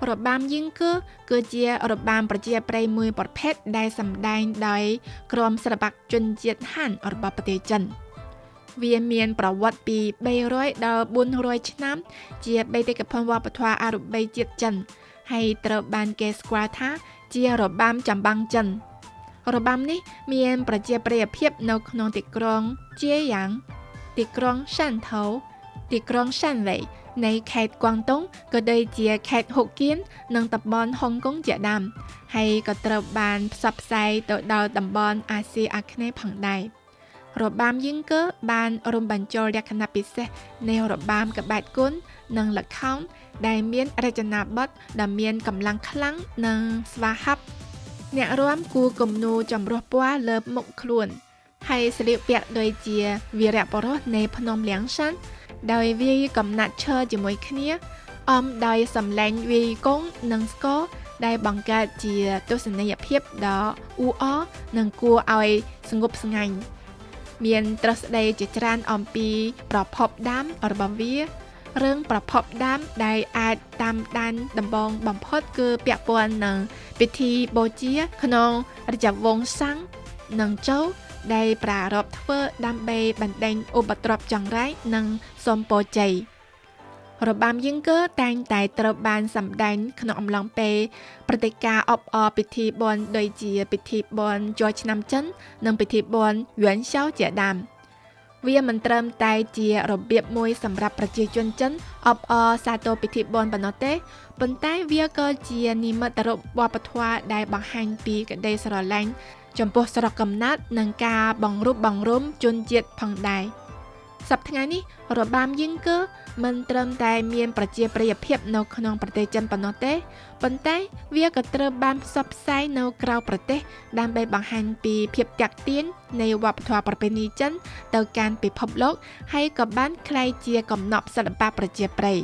របាំយីងកើគឺជារបាំប្រជាប្រិយមួយប្រភេទដែលសម្ដែងដោយក្រុមសិល្បៈជនជាតិហានរបស់ប្រទេសចិនវាមានប្រវត្តិពី300ដល់400ឆ្នាំជាបេតិកភណ្ឌវប្បធម៌អរូបីជាតិចិនហើយត្រូវបានគេស្គាល់ថាជារបាំចម្បាំងចិនរបាំនេះមានប្រជាប្រិយភាពនៅក្នុងទីក្រុងជាយ៉ាង ទីក្រុងសាន់ថូទីក្រុងសាន់វ៉េនៃខេត្តគួងតុងក៏ដូចជាខេត្តហូគៀននិងតំបន់ហុងកុងជាដើមហើយក៏ត្រូវបានផ្សព្វផ្សាយទៅដល់តំបន់អាស៊ីអាគ្នេយ៍ផងដែររបាំយីងកើបានរួមបញ្ចូលលក្ខណៈពិសេសនៃរបាំក្បាច់គុណនិងល្ខោនដែលមានរចនាបថដ៏មានកម្លាំងខ្លាំងនិងស្វាហាប់អ្នករាំគូគំនូរចម្រុះពណ៌លើមុខខ្លួនហើយស្លៀកពាក់ដូចជាវីរបុរសនៃភ្នំលៀងសាន់ដោយវាយកំណាត់ឈើជាមួយគ្នាអមដោយសំឡេងវាយកងនិងស្គរដែលបង្កើតជាទស្សនីយភាពដ៏អ៊ូអរនិងគួរឲ្យស្ងប់ស្ងាញ់មានទ្រឹស្ដីជាច្រើនអំពីប្រភពដើមរបស់វារឿងប្រភពដើមដែលអាចតាមដានដំបងបំផុតគឺពាក់ព័ន្ធនឹងពិធីបូជាក្នុងរាជវង្សសាំងនិងជោដែលប្រារព្ធធ្វើដើម្បីបណ្ដេញឧបទ្រពចង្រៃនិងសុំពរជ័យរបាំយីងកើតែងតែត្រូវបានសម្ដែងក្នុងអំឡុងពេលព្រឹត្តិការណ៍អបអរពិធីបុណ្យដូចជាពិធីបុណ្យចូលឆ្នាំចិននិងពិធីបុណ្យយួនឆៅជាដើមវាមិនត្រឹមតែជារបៀបមួយសម្រាប់ប្រជាជនចិនអបអរសាទរពិធីបុណ្យប៉ុណ្ណោះទេប៉ុន្តែវាក៏ជានិមិត្តរូបវប្បធម៌ដែលបង្ហាញពីក្តីស្រឡាញ់ចំពោះស្រុកកំណើតនិងការបង្រួបបង្រួមជនជាតិផងដែរសប្តាហ៍ថ្ងៃនេះរបាំយីងកើមិនត្រឹមតែមានប្រជាប្រិយភាពនៅក្នុងប្រទេសចិនប៉ុណ្ណោះទេប៉ុន្តែវាក៏ត្រូវបានផ្សព្វផ្សាយនៅក្រៅប្រទេសដើម្បីបង្ហាញពីភាពទាក់ទាញនៃវប្បធម៌ប្រពៃណីចិនទៅកាន់ពិភពលោកហើយក៏បានក្លាយជាកំណប់សិល្បៈប្រជាប្រិយ